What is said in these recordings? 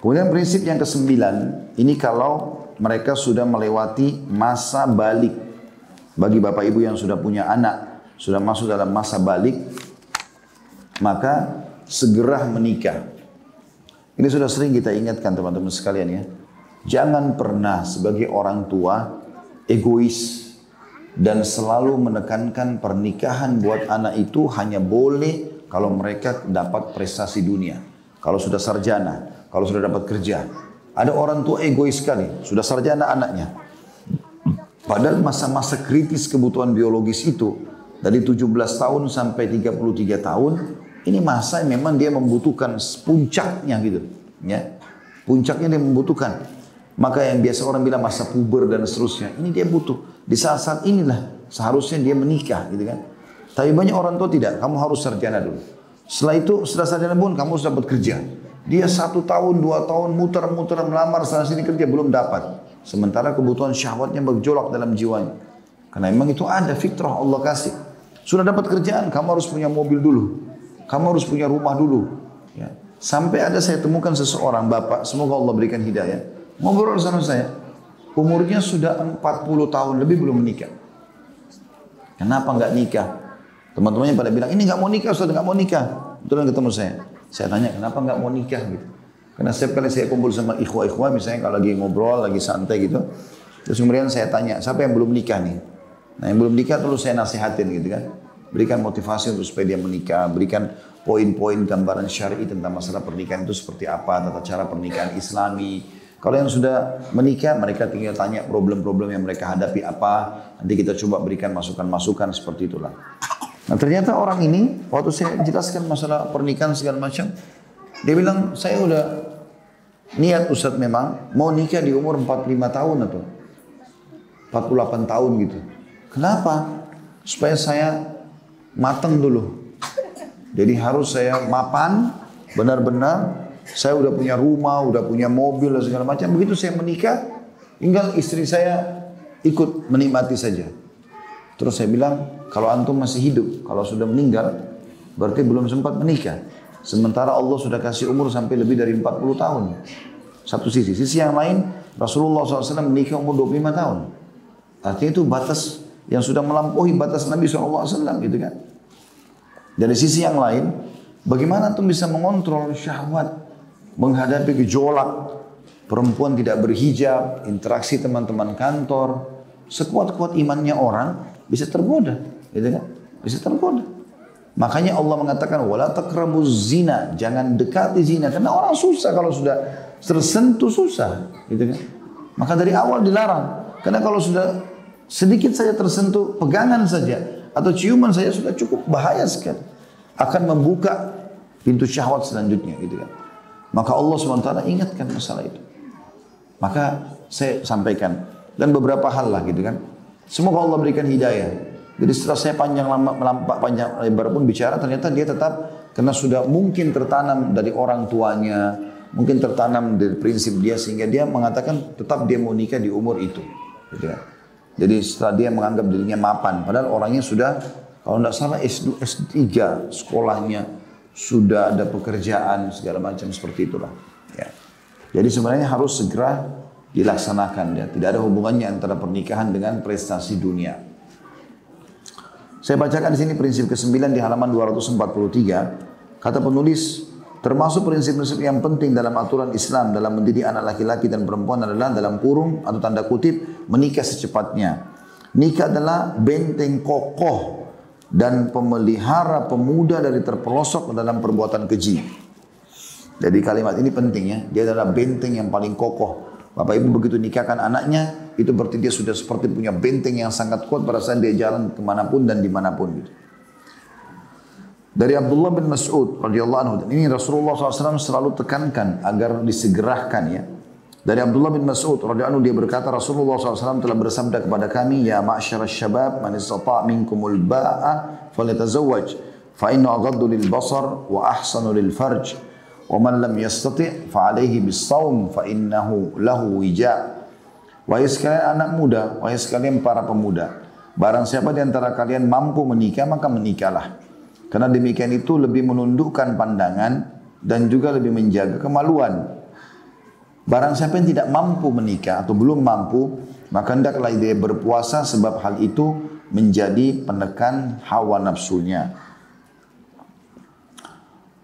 Kemudian prinsip yang kesembilan, ini kalau mereka sudah melewati masa balik. Bagi bapak ibu yang sudah punya anak, sudah masuk dalam masa balik, maka segera menikah. Ini sudah sering kita ingatkan teman-teman sekalian ya. Jangan pernah sebagai orang tua egois dan selalu menekankan pernikahan buat anak itu hanya boleh kalau mereka dapat prestasi dunia. Kalau sudah sarjana, kalau sudah dapat kerja. Ada orang tua egois sekali, sudah sarjana anaknya. Padahal masa-masa kritis kebutuhan biologis itu, dari 17 tahun sampai 33 tahun, ini masa yang memang dia membutuhkan puncaknya gitu. Ya. Puncaknya dia membutuhkan. Maka yang biasa orang bilang masa puber dan seterusnya, ini dia butuh. Di saat-saat inilah seharusnya dia menikah gitu kan. Tapi banyak orang tua tidak, kamu harus sarjana dulu. Setelah itu, setelah sarjana pun kamu harus dapat kerja. Dia 1 tahun, 2 tahun muter-muter melamar sana sini kerja belum dapat. Sementara kebutuhan syahwatnya bergejolak dalam jiwanya. Karena memang itu ada fitrah Allah kasih. Sudah dapat kerjaan, kamu harus punya mobil dulu. Kamu harus punya rumah dulu. Ya. Sampai ada saya temukan seseorang bapak, semoga Allah berikan hidayah. Ngobrol sama saya, umurnya sudah 40 tahun lebih belum menikah. Kenapa nggak nikah? Teman-temannya pada bilang, ini nggak mau nikah, Ustaz, nggak mau nikah. Betulan ketemu saya. Saya tanya, kenapa nggak mau nikah gitu? Karena setiap kali saya kumpul sama ikhwah-ikhwah, misalnya kalau lagi ngobrol, lagi santai gitu. Terus kemudian saya tanya, siapa yang belum nikah nih? Nah yang belum nikah terus saya nasihatin gitu kan. Berikan motivasi untuk supaya dia menikah. Berikan poin-poin gambaran syar'i tentang masalah pernikahan itu seperti apa. Tata cara pernikahan islami. Kalau yang sudah menikah, mereka tinggal tanya problem-problem yang mereka hadapi apa. Nanti kita coba berikan masukan-masukan seperti itulah. Nah ternyata orang ini, waktu saya jelaskan masalah pernikahan segala macam, dia bilang, saya udah niat Ustadz memang mau nikah di umur 45 tahun atau 48 tahun gitu. Kenapa? Supaya saya matang dulu. Jadi harus saya mapan, benar-benar saya udah punya rumah, udah punya mobil dan segala macam. Begitu saya menikah, tinggal istri saya ikut menikmati saja. Terus saya bilang, kalau antum masih hidup, kalau sudah meninggal, berarti belum sempat menikah. Sementara Allah sudah kasih umur sampai lebih dari 40 tahun. Satu sisi. Sisi yang lain, Rasulullah SAW menikah umur 25 tahun. Artinya itu batas yang sudah melampaui batas Nabi SAW gitu kan. Dari sisi yang lain, bagaimana antum bisa mengontrol syahwat, menghadapi gejolak, perempuan tidak berhijab, interaksi teman-teman kantor, sekuat-kuat imannya orang bisa tergoda, gitu kan? Bisa tergoda. Makanya Allah mengatakan wala taqrabuz zina, jangan dekati zina karena orang susah kalau sudah tersentuh susah, gitu kan? Maka dari awal dilarang. Karena kalau sudah sedikit saja tersentuh, pegangan saja atau ciuman saja sudah cukup bahaya sekali. Akan membuka pintu syahwat selanjutnya, gitu kan? Maka Allah SWT ingatkan masalah itu. Maka saya sampaikan dan beberapa hal lah, gitu kan? Semoga Allah berikan hidayah. Jadi setelah saya panjang lebar pun bicara, ternyata dia tetap, karena sudah mungkin tertanam dari orang tuanya, mungkin tertanam dari prinsip dia, sehingga dia mengatakan tetap dia mau nikah di umur itu. Gitu kan? Jadi setelah dia menganggap dirinya mapan, padahal orangnya sudah, kalau tidak salah S3 sekolahnya, sudah ada pekerjaan, segala macam seperti itulah. Ya. Jadi sebenarnya harus segera dilaksanakan. Ya. Tidak ada hubungannya antara pernikahan dengan prestasi dunia. Saya bacakan di sini prinsip ke-9 di halaman 243. Kata penulis, termasuk prinsip-prinsip yang penting dalam aturan Islam dalam mendidik anak laki-laki dan perempuan adalah dalam kurung atau tanda kutip menikah secepatnya. Nikah adalah benteng kokoh dan pemelihara pemuda dari terpelosok dalam perbuatan keji. Jadi kalimat ini penting ya. Dia adalah benteng yang paling kokoh. Bapak ibu begitu nikahkan anaknya, itu berarti dia sudah seperti punya benteng yang sangat kuat pada saat dia jalan kemanapun dan dimanapun. Gitu. Dari Abdullah bin Mas'ud radhiyallahu anhu, dan ini Rasulullah SAW selalu tekankan agar disegerakan ya. Dari Abdullah bin Mas'ud radhiyallahu anhu dia berkata, Rasulullah SAW telah bersabda kepada kami, ya ma'syarasy syabab man istata' minkumul ba'a falyatazawwaj fa innahu aghaddu lil basar wa ahsanu lil farj. Wa man lam yastati' fa alaihi bis-shaum fa innahu lahu wija'. Wahai sekalian anak muda, wahai sekalian para pemuda, barang siapa di antara kalian mampu menikah maka menikahlah. Karena demikian itu lebih menundukkan pandangan dan juga lebih menjaga kemaluan. Barang siapa yang tidak mampu menikah atau belum mampu, maka hendaklah dia berpuasa sebab hal itu menjadi penekan hawa nafsunya.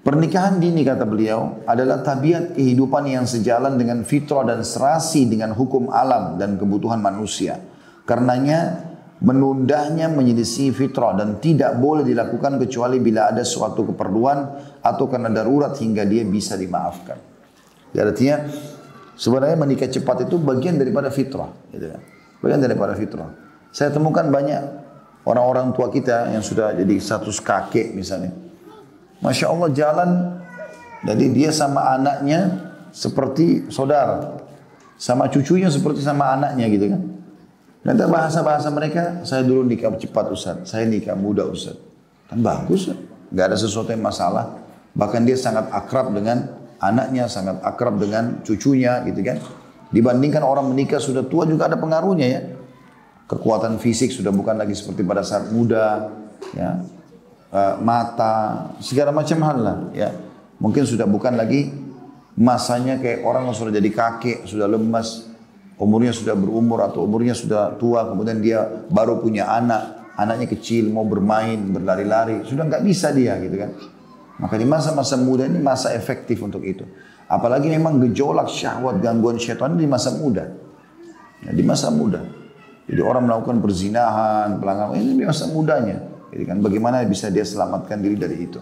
Pernikahan dini kata beliau adalah tabiat kehidupan yang sejalan dengan fitrah dan serasi dengan hukum alam dan kebutuhan manusia. Karenanya menundanya menyelisih fitrah dan tidak boleh dilakukan kecuali bila ada suatu keperluan atau karena darurat hingga dia bisa dimaafkan. Artinya sebenarnya menikah cepat itu bagian daripada fitrah, gitu kan? Bagian daripada fitrah. Saya temukan banyak orang-orang tua kita yang sudah jadi status kakek misalnya. Masya Allah jalan, jadi dia sama anaknya seperti saudara, sama cucunya seperti sama anaknya gitu kan. Nanti bahasa-bahasa mereka, saya dulu nikah cepat Ustaz, saya nikah muda Ustaz. Kan bagus, nggak ada sesuatu yang masalah. Bahkan dia sangat akrab dengan anaknya, sangat akrab dengan cucunya gitu kan. Dibandingkan orang menikah sudah tua juga ada pengaruhnya ya. Kekuatan fisik sudah bukan lagi seperti pada saat muda, ya. Mata, segala macam hal lah ya. Mungkin sudah bukan lagi masanya kayak orang yang sudah jadi kakek, sudah lemas, umurnya sudah berumur atau umurnya sudah tua, kemudian dia baru punya anak, anaknya kecil mau bermain, berlari-lari, sudah nggak bisa dia gitu kan. Maka di masa-masa muda ini masa efektif untuk itu. Apalagi memang gejolak syahwat, gangguan syaitan di masa muda. Ya, di masa muda. Jadi orang melakukan perzinahan, pelanggaran ini di masa mudanya. Jadi kan bagaimana bisa dia selamatkan diri dari itu.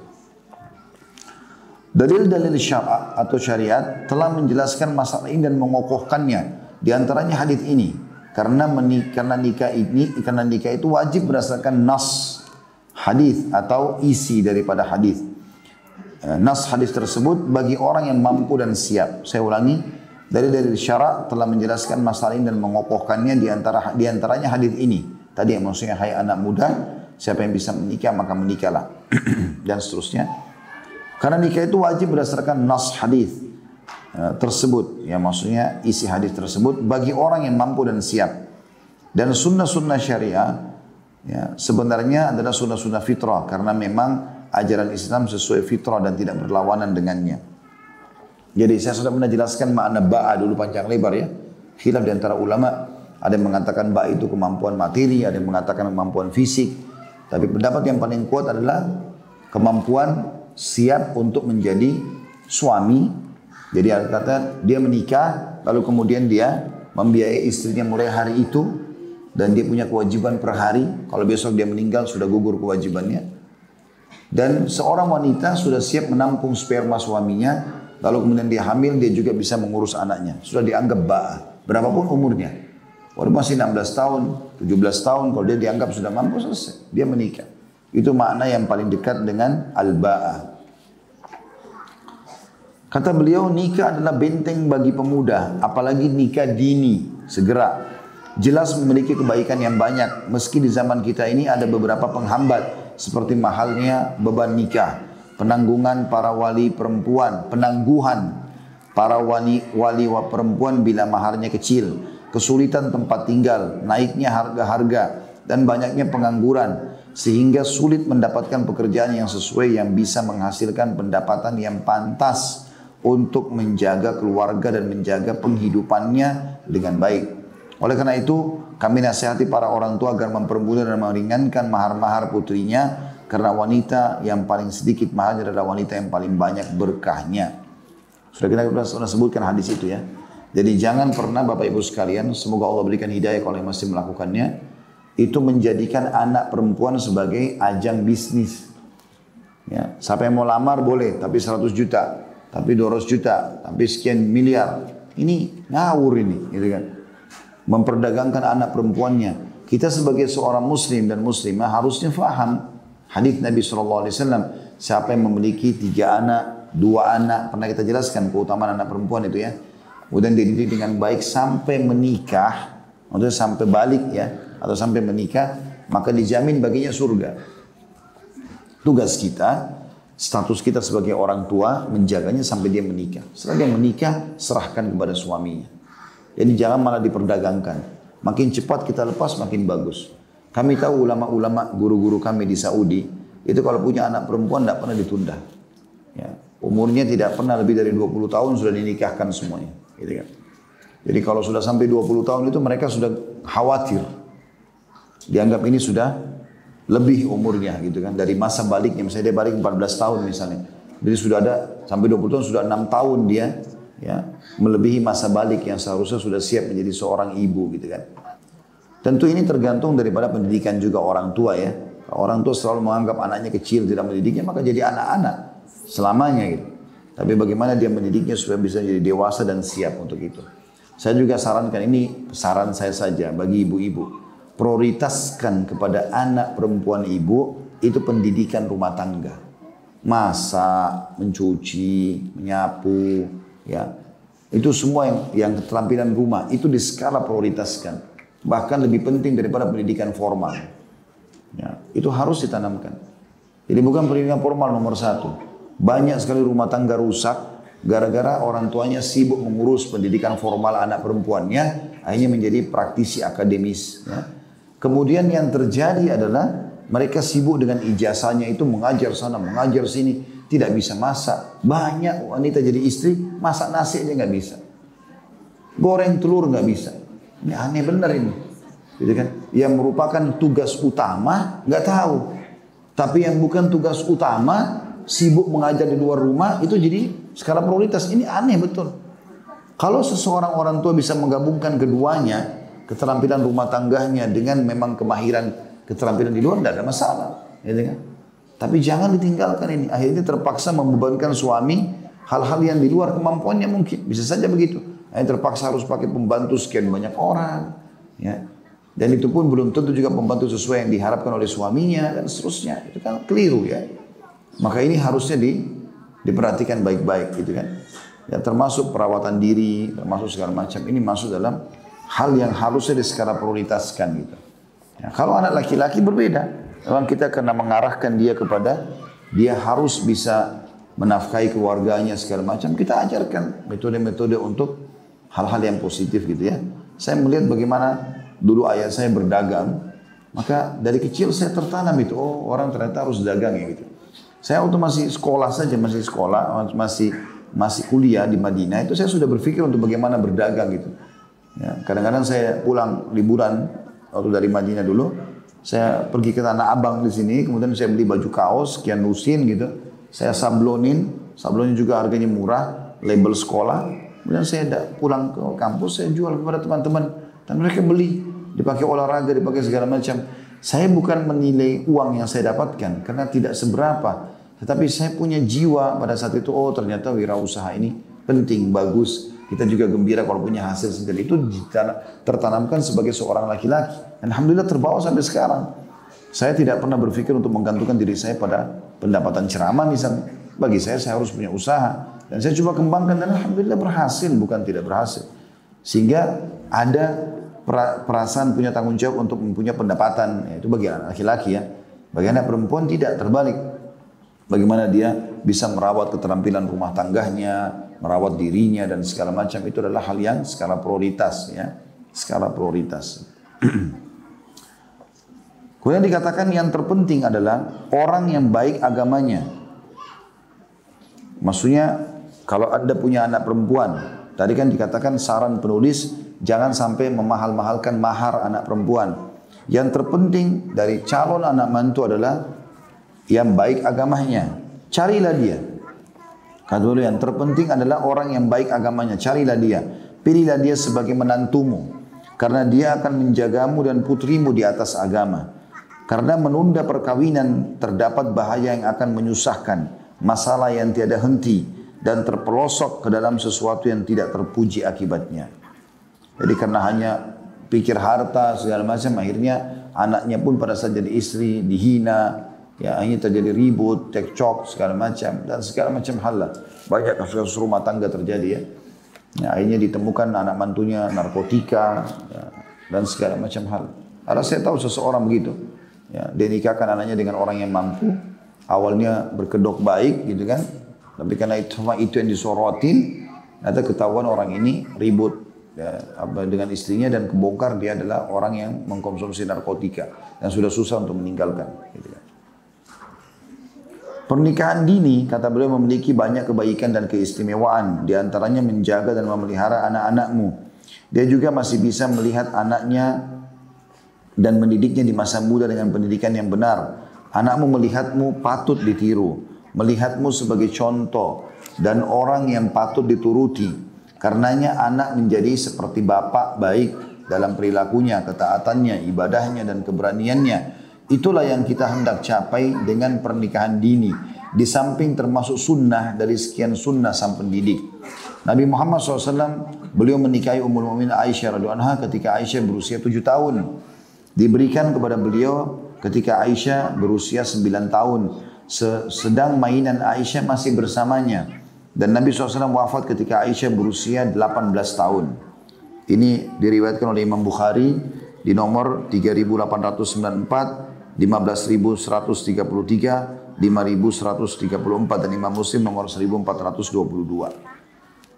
Dalil-dalil syara' atau syariat telah menjelaskan masalah ini dan mengokohkannya. Di antaranya hadis ini. Karena nikah itu wajib berdasarkan nas hadis atau isi daripada hadis. Nas hadis tersebut bagi orang yang mampu dan siap. Saya ulangi, dari syara' telah menjelaskan masalah ini dan mengokohkannya di antaranya hadis ini. Tadi yang maksudnya hai anak muda, siapa yang bisa menikah maka menikahlah dan seterusnya. Karena nikah itu wajib berdasarkan nas hadis tersebut. Ya maksudnya isi hadis tersebut bagi orang yang mampu dan siap. Dan sunnah-sunnah syariah ya, sebenarnya adalah sunnah-sunnah fitrah karena memang ajaran Islam sesuai fitrah dan tidak berlawanan dengannya. Jadi saya sudah pernah jelaskan makna ba'a dulu panjang lebar ya. Khilaf di antara ulama, ada yang mengatakan ba'a itu kemampuan materi, ada yang mengatakan kemampuan fisik. Tapi pendapat yang paling kuat adalah kemampuan siap untuk menjadi suami. Jadi ada kata dia menikah, lalu kemudian dia membiayai istrinya mulai hari itu. Dan dia punya kewajiban per hari. Kalau besok dia meninggal sudah gugur kewajibannya. Dan seorang wanita sudah siap menampung sperma suaminya. Lalu kemudian dia hamil, dia juga bisa mengurus anaknya. Sudah dianggap ba'a, berapapun umurnya. Walau masih 16 tahun, 17 tahun, kalau dia dianggap sudah mampu selesai, dia menikah. Itu makna yang paling dekat dengan al-ba'a. Kata beliau, nikah adalah benteng bagi pemuda, apalagi nikah dini, segera. Jelas memiliki kebaikan yang banyak, meski di zaman kita ini ada beberapa penghambat, seperti mahalnya beban nikah, penangguhan para wali perempuan bila maharnya kecil, kesulitan tempat tinggal, naiknya harga-harga, dan banyaknya pengangguran, sehingga sulit mendapatkan pekerjaan yang sesuai yang bisa menghasilkan pendapatan yang pantas untuk menjaga keluarga dan menjaga penghidupannya dengan baik. Oleh karena itu, kami nasihati para orang tua agar mempermudah dan meringankan mahar-mahar putrinya, karena wanita yang paling sedikit maharnya adalah wanita yang paling banyak berkahnya. Sudah kita pernah sebutkan hadis itu ya. Jadi jangan pernah Bapak Ibu sekalian, semoga Allah berikan hidayah kalau yang masih melakukannya, itu menjadikan anak perempuan sebagai ajang bisnis. Ya, siapa yang mau lamar boleh, tapi 100 juta, tapi 200 juta, tapi sekian miliar. Ini ngawur ini, gitu kan. Memperdagangkan anak perempuannya. Kita sebagai seorang muslim dan muslimah harusnya faham hadis Nabi SAW, siapa yang memiliki 3 anak, 2 anak, pernah kita jelaskan keutamaan anak perempuan itu ya. Kemudian dididik dengan baik sampai menikah, maksudnya sampai balik ya, atau sampai menikah, maka dijamin baginya surga. Tugas kita, status kita sebagai orang tua, menjaganya sampai dia menikah. Setelah dia menikah, serahkan kepada suaminya. Jadi jangan malah diperdagangkan. Makin cepat kita lepas, makin bagus. Kami tahu ulama-ulama, guru-guru kami di Saudi, itu kalau punya anak perempuan tidak pernah ditunda. Ya, umurnya tidak pernah lebih dari 20 tahun sudah dinikahkan semuanya. gitu kan. Jadi kalau sudah sampai 20 tahun itu mereka sudah khawatir. Dianggap ini sudah lebih umurnya gitu kan. Dari masa baliknya, misalnya dia balik 14 tahun misalnya. Jadi sudah ada sampai 20 tahun, sudah 6 tahun dia ya melebihi masa balik yang seharusnya sudah siap menjadi seorang ibu gitu kan. Tentu ini tergantung daripada pendidikan juga orang tua ya. Orang tua selalu menganggap anaknya kecil, tidak mendidiknya, maka jadi anak-anak selamanya gitu. Tapi bagaimana dia mendidiknya supaya bisa jadi dewasa dan siap untuk itu. Saya juga sarankan, ini saran saya saja bagi ibu-ibu. Prioritaskan kepada anak perempuan ibu itu pendidikan rumah tangga. Masak, mencuci, menyapu, ya. Itu semua yang keterampilan rumah, itu di skala prioritaskan. Bahkan lebih penting daripada pendidikan formal. Ya, itu harus ditanamkan. Jadi bukan pendidikan formal nomor 1. Banyak sekali rumah tangga rusak gara-gara orang tuanya sibuk mengurus pendidikan formal anak perempuannya, akhirnya menjadi praktisi akademis. Ya. Kemudian yang terjadi adalah mereka sibuk dengan ijazahnya itu mengajar sana, mengajar sini, tidak bisa masak. Banyak wanita jadi istri, masak nasi aja nggak bisa, goreng telur nggak bisa. Ini aneh benar ini, gitu kan? Yang merupakan tugas utama nggak tahu, tapi yang bukan tugas utama sibuk mengajar di luar rumah itu jadi skala prioritas. Ini aneh betul. Kalau seseorang orang tua bisa menggabungkan keduanya, keterampilan rumah tangganya dengan memang kemahiran keterampilan di luar, tidak ada masalah, gitu kan? Tapi jangan ditinggalkan ini. Akhirnya terpaksa membebankan suami hal-hal yang di luar kemampuannya mungkin. Bisa saja begitu. Akhirnya terpaksa harus pakai pembantu sekian banyak orang, ya. Dan itu pun belum tentu juga pembantu sesuai yang diharapkan oleh suaminya dan seterusnya. Itu kan keliru ya. Maka ini harusnya diperhatikan baik-baik gitu kan. Ya, termasuk perawatan diri, termasuk segala macam. Ini masuk dalam hal yang harusnya di skala prioritaskan gitu. Ya, kalau anak laki-laki berbeda. Memang kita kena mengarahkan dia kepada dia harus bisa menafkahi keluarganya segala macam. Kita ajarkan metode-metode untuk hal-hal yang positif gitu ya. Saya melihat bagaimana dulu ayah saya berdagang. Maka dari kecil saya tertanam itu. Oh, orang ternyata harus dagang ya gitu. Saya waktu masih sekolah saja, masih kuliah di Madinah, itu saya sudah berpikir untuk bagaimana berdagang gitu. Ya, kadang-kadang saya pulang liburan waktu dari Madinah dulu, saya pergi ke Tanah Abang di sini, kemudian saya beli baju kaos sekian lusin gitu, saya sablonin juga harganya murah, label sekolah, kemudian saya pulang ke kampus, saya jual kepada teman-teman, dan mereka beli, dipakai olahraga, dipakai segala macam. Saya bukan menilai uang yang saya dapatkan karena tidak seberapa, tetapi saya punya jiwa pada saat itu. Oh, ternyata wirausaha ini penting, bagus. Kita juga gembira kalau punya hasil sendiri. Itu tertanamkan sebagai seorang laki-laki. Alhamdulillah terbawa sampai sekarang. Saya tidak pernah berpikir untuk menggantungkan diri saya pada pendapatan ceramah misalnya. Bagi saya harus punya usaha dan saya coba kembangkan dan alhamdulillah berhasil, bukan tidak berhasil. Sehingga ada perasaan punya tanggung jawab untuk mempunyai pendapatan, itu bagi anak laki-laki ya. Bagi anak perempuan tidak, terbalik. Bagaimana dia bisa merawat keterampilan rumah tangganya, merawat dirinya dan segala macam, itu adalah hal yang skala prioritas ya, skala prioritas. Kemudian dikatakan yang terpenting adalah orang yang baik agamanya. Maksudnya kalau Anda punya anak perempuan, tadi kan dikatakan saran penulis jangan sampai memahal-mahalkan mahar anak perempuan. Yang terpenting dari calon anak mantu adalah yang baik agamanya. Carilah dia. Kata dulu yang terpenting adalah orang yang baik agamanya. Carilah dia. Pilihlah dia sebagai menantumu. Karena dia akan menjagamu dan putrimu di atas agama. Karena menunda perkawinan terdapat bahaya yang akan menyusahkan. Masalah yang tiada henti. Dan terpelosok ke dalam sesuatu yang tidak terpuji akibatnya. Jadi karena hanya pikir harta segala macam, akhirnya anaknya pun pada saat jadi istri dihina, ya akhirnya terjadi ribut, cekcok segala macam dan segala macam hal lah. Banyak kasus-kasus rumah tangga terjadi ya. Ya akhirnya ditemukan anak mantunya narkotika ya, dan segala macam hal. Karena saya tahu seseorang begitu, ya dia nikahkan anaknya dengan orang yang mampu, awalnya berkedok baik gitu kan, tapi karena itu yang disorotin, ternyata ketahuan orang ini ribut. Ya, dengan istrinya dan kebongkar dia adalah orang yang mengkonsumsi narkotika dan sudah susah untuk meninggalkan gitu kan. Pernikahan dini, kata beliau, memiliki banyak kebaikan dan keistimewaan. Di antaranya menjaga dan memelihara anak-anakmu. Dia juga masih bisa melihat anaknya dan mendidiknya di masa muda dengan pendidikan yang benar. Anakmu melihatmu patut ditiru, melihatmu sebagai contoh dan orang yang patut dituruti. Karenanya anak menjadi seperti bapak baik dalam perilakunya, ketaatannya, ibadahnya dan keberaniannya. Itulah yang kita hendak capai dengan pernikahan dini. Di samping termasuk sunnah dari sekian sunnah sang pendidik. Nabi Muhammad SAW, beliau menikahi Ummul Mukminin Aisyah radhiyallahu anha ketika Aisyah berusia 7 tahun. Diberikan kepada beliau ketika Aisyah berusia 9 tahun. Sedang mainan Aisyah masih bersamanya. Dan Nabi SAW wafat ketika Aisyah berusia 18 tahun. Ini diriwayatkan oleh Imam Bukhari di nomor 3894, 15.133, 5.134 dan Imam Muslim nomor 1422.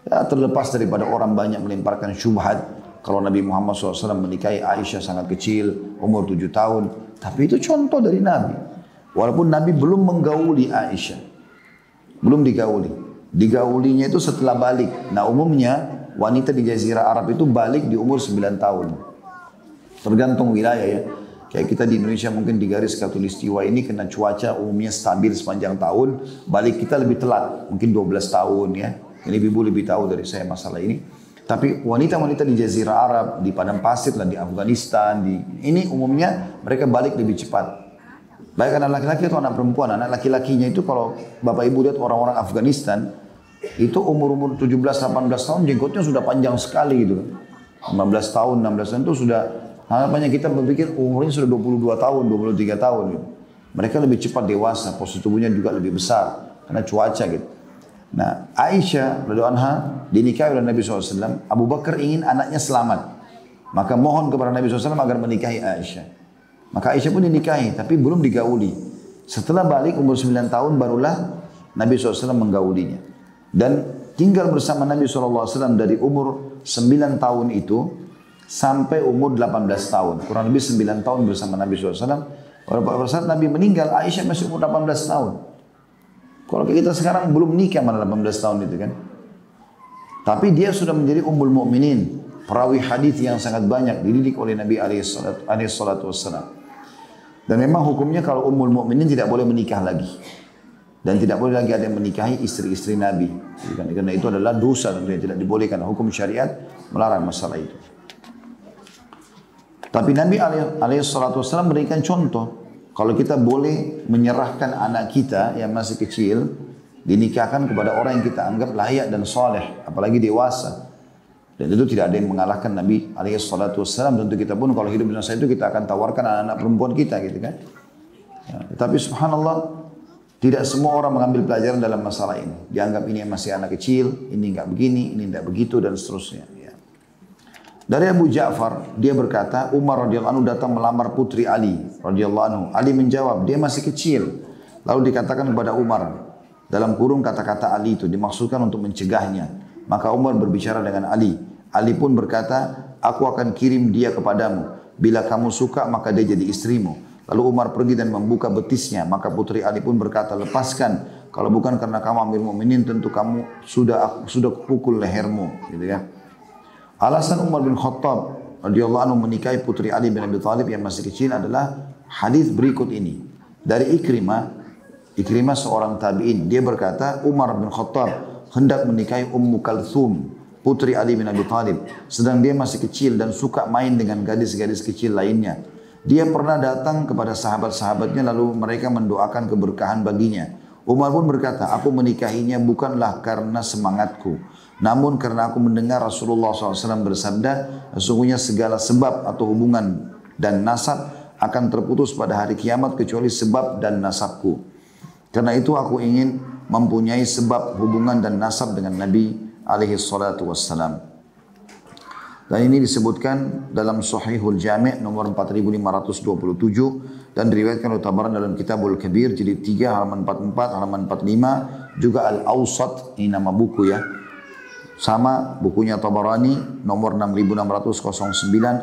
Ya, terlepas daripada orang banyak melemparkan syubhat kalau Nabi Muhammad SAW menikahi Aisyah sangat kecil, umur 7 tahun. Tapi itu contoh dari Nabi. Walaupun Nabi belum menggauli Aisyah. Belum digauli. Digaulinya itu setelah balik. Nah umumnya wanita di Jazirah Arab itu balik di umur 9 tahun. Tergantung wilayah ya. Kayak kita di Indonesia mungkin di garis khatulistiwa ini kena cuaca umumnya stabil sepanjang tahun, balik kita lebih telat, mungkin 12 tahun ya. Ini ibu lebih tahu dari saya masalah ini. Tapi wanita-wanita di Jazirah Arab, di padang pasir dan di Afghanistan, ini umumnya mereka balik lebih cepat. Baik anak laki-laki atau anak perempuan. Anak laki-lakinya itu kalau Bapak Ibu lihat orang-orang Afghanistan, itu umur-umur 17-18 tahun jenggotnya sudah panjang sekali gitu. 15 tahun, 16 tahun itu sudah. Harapannya kita berpikir umurnya sudah 22 tahun, 23 tahun. Gitu. Mereka lebih cepat dewasa, postur tubuhnya juga lebih besar karena cuaca gitu. Nah, Aisyah radhiyallahu anha dinikahi oleh Nabi SAW. Abu Bakar ingin anaknya selamat. Maka mohon kepada Nabi SAW agar menikahi Aisyah. Maka Aisyah pun dinikahi, tapi belum digauli. Setelah balik umur 9 tahun barulah Nabi SAW menggaulinya. Dan tinggal bersama Nabi SAW dari umur 9 tahun itu sampai umur 18 tahun. Kurang lebih 9 tahun bersama Nabi SAW. Pada saat Nabi meninggal, Aisyah masih umur 18 tahun. Kalau kita sekarang belum nikah mana 18 tahun itu kan. Tapi dia sudah menjadi ummul mukminin, perawi hadis yang sangat banyak dididik oleh Nabi alaihi salatu wassalam. Dan memang hukumnya kalau ummul mukminin tidak boleh menikah lagi. Dan tidak boleh lagi ada yang menikahi istri-istri Nabi. Karena itu adalah dosa dan tidak dibolehkan. Hukum syariat melarang masalah itu. Tapi Nabi SAW memberikan contoh. Kalau kita boleh menyerahkan anak kita yang masih kecil, dinikahkan kepada orang yang kita anggap layak dan soleh, apalagi dewasa. Dan itu tidak ada yang mengalahkan Nabi SAW. Tentu kita pun kalau hidup di masa itu kita akan tawarkan anak-anak perempuan kita gitu kan. Ya, tapi subhanallah, tidak semua orang mengambil pelajaran dalam masalah ini. Dianggap ini masih anak kecil, ini enggak begini, ini enggak begitu dan seterusnya. Ya. Dari Abu Ja'far, dia berkata, Umar radhiyallahu anhu datang melamar putri Ali radhiyallahu anhu. Ali menjawab, dia masih kecil. Lalu dikatakan kepada Umar, dalam kurung kata-kata Ali itu dimaksudkan untuk mencegahnya. Maka Umar berbicara dengan Ali. Ali pun berkata, aku akan kirim dia kepadamu. Bila kamu suka, maka dia jadi istrimu. Lalu Umar pergi dan membuka betisnya. Maka putri Ali pun berkata, lepaskan. Kalau bukan karena kamu Amir Mukminin, tentu kamu sudah pukul lehermu. Gitu ya. Alasan Umar bin Khattab radhiyallahu anhu menikahi putri Ali bin Abi Thalib yang masih kecil adalah hadis berikut ini. Dari Ikrimah seorang tabi'in. Dia berkata, Umar bin Khattab hendak menikahi Ummu Kalthum, putri Ali bin Abi Thalib. Sedang dia masih kecil dan suka main dengan gadis-gadis kecil lainnya. Dia pernah datang kepada sahabat-sahabatnya lalu mereka mendoakan keberkahan baginya. Umar pun berkata, aku menikahinya bukanlah karena semangatku, namun karena aku mendengar Rasulullah SAW bersabda, sesungguhnya segala sebab atau hubungan dan nasab akan terputus pada hari kiamat kecuali sebab dan nasabku. Karena itu aku ingin mempunyai sebab hubungan dan nasab dengan Nabi alaihi salatu wassalam. Dan ini disebutkan dalam Sahihul Jami' nomor 4527 dan diriwayatkan oleh Tabarani dalam Kitabul Kabir jilid 3 halaman 44, halaman 45, juga Al-Awsat, ini nama buku ya. Sama bukunya Tabarani nomor 6609,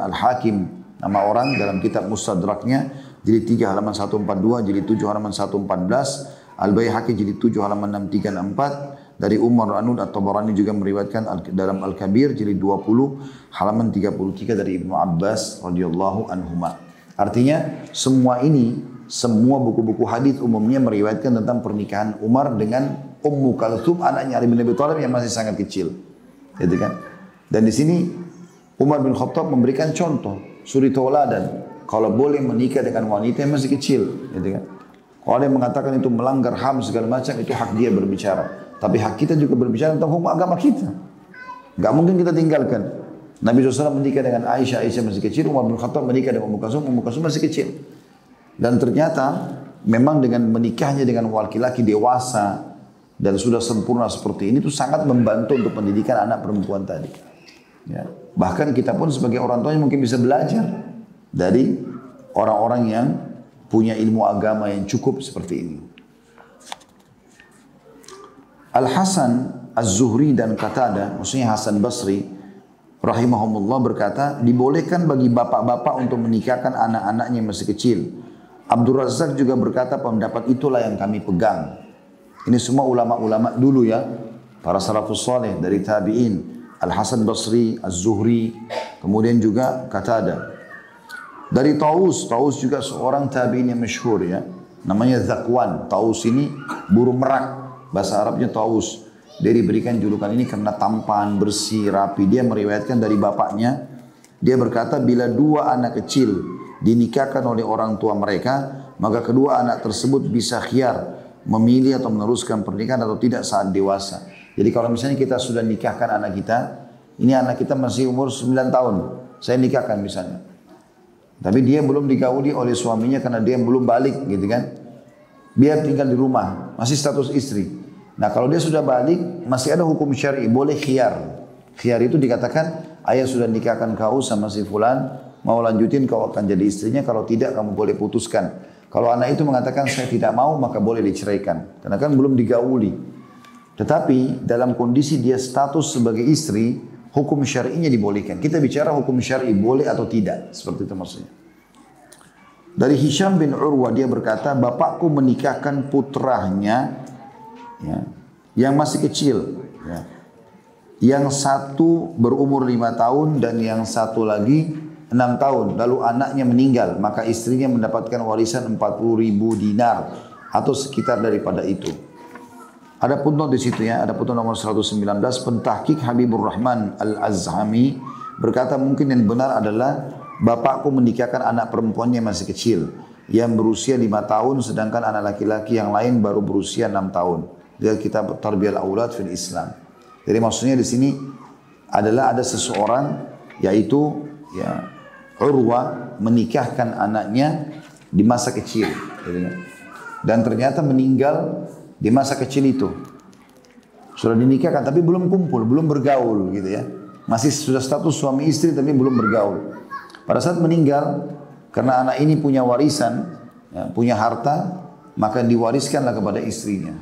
Al-Hakim nama orang dalam kitab Mustadraknya jilid 3 halaman 142, jilid 7 halaman 114, Al-Baihaqi jilid 7 halaman 6364. Dari Umar Anud At-Tabarani juga meriwayatkan dalam Al-Kabir jilid 20 halaman 33 dari Ibnu Abbas radhiyallahu anhuma. Artinya semua ini, semua buku-buku hadis umumnya meriwayatkan tentang pernikahan Umar dengan Ummu Kalthum, anaknya Ali bin Abi Thalib yang masih sangat kecil. Gitu kan? Dan di sini Umar bin Khattab memberikan contoh, suri tauladan, kalau boleh menikah dengan wanita yang masih kecil, gitu kan? Kalau ada yang mengatakan itu melanggar HAM segala macam, itu hak dia berbicara. Tapi hak kita juga berbicara tentang hukum agama kita. Gak mungkin kita tinggalkan. Nabi SAW menikah dengan Aisyah, Aisyah masih kecil. Umar bin Khattab menikah dengan Ummu Kalsum masih kecil. Dan ternyata memang dengan menikahnya dengan laki-laki dewasa dan sudah sempurna seperti ini itu sangat membantu untuk pendidikan anak perempuan tadi. Ya. Bahkan kita pun sebagai orang tuanya mungkin bisa belajar dari orang-orang yang punya ilmu agama yang cukup seperti ini. Al-Hasan Az-Zuhri dan Qatada, maksudnya Hasan Basri rahimahumullah berkata, dibolehkan bagi bapak-bapak untuk menikahkan anak-anaknya yang masih kecil. Abdul Razak juga berkata, pendapat itulah yang kami pegang. Ini semua ulama-ulama dulu ya, para salafus saleh dari tabi'in, Al-Hasan Basri, Az-Zuhri, kemudian juga Qatada. Dari Taus juga seorang tabi'in yang masyhur ya, namanya Zakwan. Taus ini burung merak. Bahasa Arabnya Taus. Dia diberikan julukan ini karena tampan, bersih, rapi. Dia meriwayatkan dari bapaknya. Dia berkata, bila dua anak kecil dinikahkan oleh orang tua mereka, maka kedua anak tersebut bisa khiyar memilih atau meneruskan pernikahan atau tidak saat dewasa. Jadi kalau misalnya kita sudah nikahkan anak kita, ini anak kita masih umur 9 tahun. Saya nikahkan misalnya. Tapi dia belum digauli oleh suaminya karena dia belum balik gitu kan. Biar tinggal di rumah, masih status istri. Nah kalau dia sudah balik, masih ada hukum syar'i, boleh khiyar. Khiyar itu dikatakan, ayah sudah nikahkan kau sama si fulan, mau lanjutin kau akan jadi istrinya, kalau tidak kamu boleh putuskan. Kalau anak itu mengatakan saya tidak mau, maka boleh diceraikan. Karena kan belum digauli. Tetapi dalam kondisi dia status sebagai istri, hukum syar'inya dibolehkan. Kita bicara hukum syar'i boleh atau tidak, seperti itu maksudnya. Dari Hisham bin Urwah dia berkata, bapakku menikahkan putranya ya, yang masih kecil. Ya. Yang satu berumur 5 tahun dan yang satu lagi 6 tahun. Lalu anaknya meninggal, maka istrinya mendapatkan warisan 40.000 dinar atau sekitar daripada itu. Ada footnote di situ ya, ada footnote nomor 119. Pentahqiq Habibur Rahman Al-Azhami berkata mungkin yang benar adalah bapakku menikahkan anak perempuannya masih kecil yang berusia 5 tahun sedangkan anak laki-laki yang lain baru berusia 6 tahun. Dia kitab Tarbiyah Al-Aulad fil Islam. Jadi maksudnya di sini adalah ada seseorang yaitu ya Urwa menikahkan anaknya di masa kecil dan ternyata meninggal di masa kecil itu. Sudah dinikahkan tapi belum kumpul, belum bergaul gitu ya. Masih sudah status suami istri tapi belum bergaul. Pada saat meninggal karena anak ini punya warisan, ya, punya harta, maka diwariskanlah kepada istrinya.